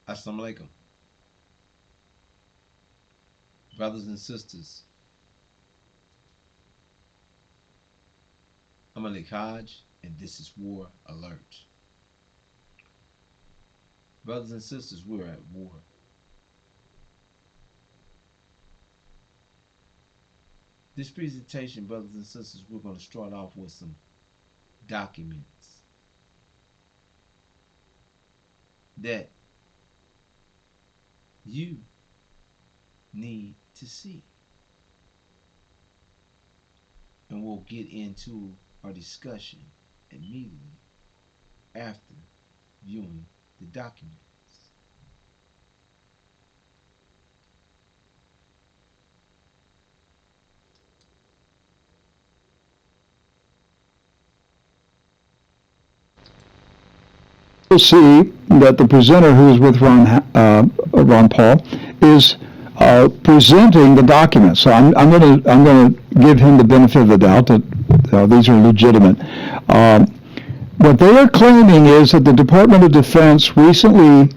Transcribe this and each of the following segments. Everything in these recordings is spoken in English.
Assalamu alaikum, brothers and sisters. I'm Malik Hodge, and this is War Alert. Brothers and sisters, we're at war. This presentation, brothers and sisters, we're going to start off with some documents that you need to see. And we'll get into our discussion immediately after viewing the documents. You'll see that the presenter, who is with Ron Paul, is presenting the documents. So I'm going to give him the benefit of the doubt that these are legitimate. What they are claiming is that the Department of Defense recently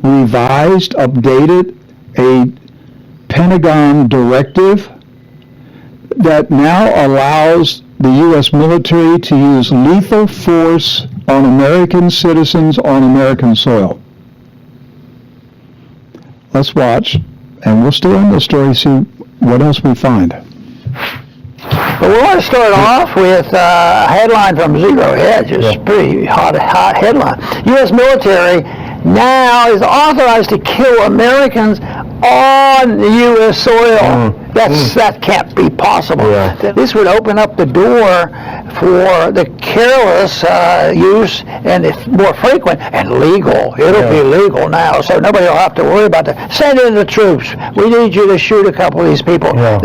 revised, updated a Pentagon directive that now allows the U.S. military to use lethal force on American citizens on American soil. Let's watch, and we'll stay on the story, see what else we find. But we want to start off with a headline from Zero Hedge. It's a pretty hot headline. U.S. military now is authorized to kill Americans on the U.S. soil. That can't be possible. Yeah. This would open up the door for the careless use, and it's more frequent and legal. It'll be legal now, so nobody will have to worry about that. Send in the troops. We need you to shoot a couple of these people. Yeah.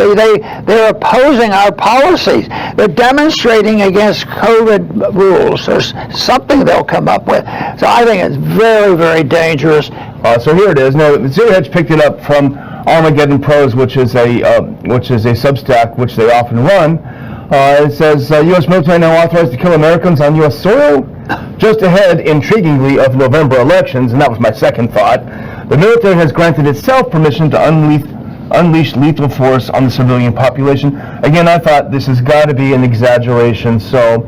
They're opposing our policies. They're demonstrating against COVID rules. There's something they'll come up with. So I think it's very, very dangerous. So here it is. Now, Zero Hedge picked it up from Armageddon Pros, which is a Substack which they often run. It says U.S. military now authorized to kill Americans on U.S. soil. Just ahead, intriguingly, of November elections, and that was my second thought. The military has granted itself permission to unleash lethal force on the civilian population. Again, I thought this has got to be an exaggeration. So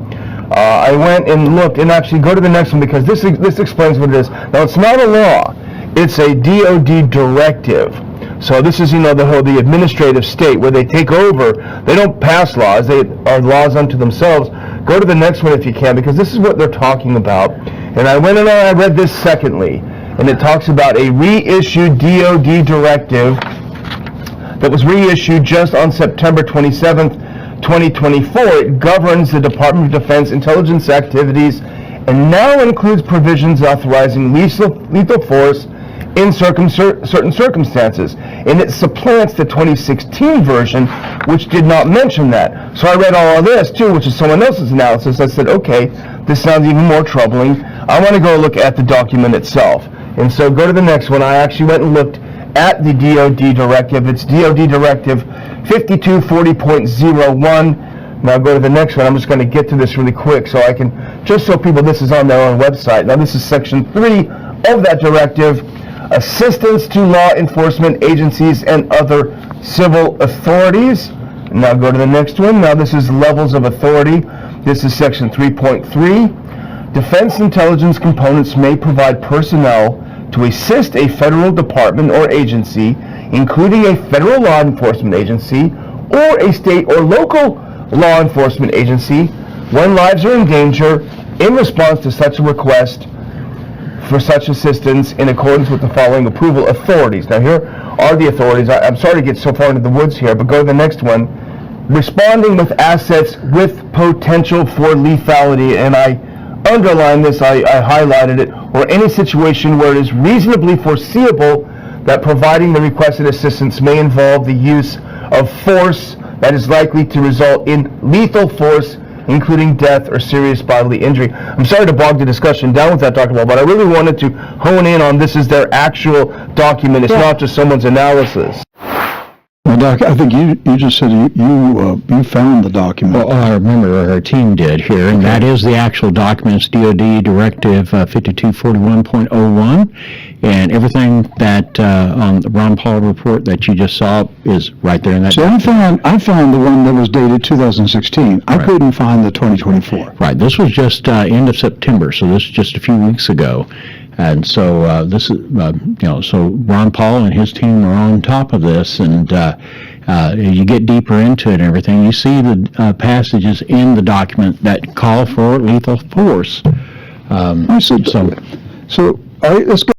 I went and looked, and actually go to the next one because this explains what it is. Now, it's not a law. It's a DOD directive. So this is, the administrative state where they take over. They don't pass laws. They are laws unto themselves. Go to the next one if you can, because this is what they're talking about. And I went and I read this secondly, and it talks about a reissued DOD directive that was reissued just on September 27th, 2024. It governs the Department of Defense intelligence activities and now includes provisions authorizing lethal force in certain circumstances, and it supplants the 2016 version, which did not mention that. So I read all of this too, which is someone else's analysis. I said, okay, this sounds even more troubling. I want to go look at the document itself. And so go to the next one. I actually went and looked at the DOD directive. It's DOD Directive 5240.01. Now go to the next one. I'm just going to get to this really quick so I can just show people this is on their own website. Now this is Section 3 of that directive. Assistance to law enforcement agencies and other civil authorities. Now go to the next one. Now this is levels of authority. This is Section 3.3. Defense intelligence components may provide personnel to assist a federal department or agency, including a federal law enforcement agency or a state or local law enforcement agency, when lives are in danger in response to such a request for such assistance in accordance with the following approval authorities. Now here are the authorities. I'm sorry to get so far into the woods here, but go to the next one. Responding with assets with potential for lethality, and I underlined this, I highlighted it, or any situation where it is reasonably foreseeable that providing the requested assistance may involve the use of force that is likely to result in lethal force, including death or serious bodily injury. I'm sorry to bog the discussion down with that, Dr. Wall, but I really wanted to hone in on this is their actual document. It's not just someone's analysis. Well, Doc, I think you just said you found the document. Well, I remember our team did here, and that is the actual documents, DoD Directive 5241.01, and everything that on the Ron Paul report that you just saw is right there in that. See, I found the one that was dated 2016. I Right. couldn't find the 2024. Right, this was just end of September, so this is just a few weeks ago. And so this is, so Ron Paul and his team are on top of this, and you get deeper into it and everything. You see the passages in the document that call for lethal force. So, all right, let's go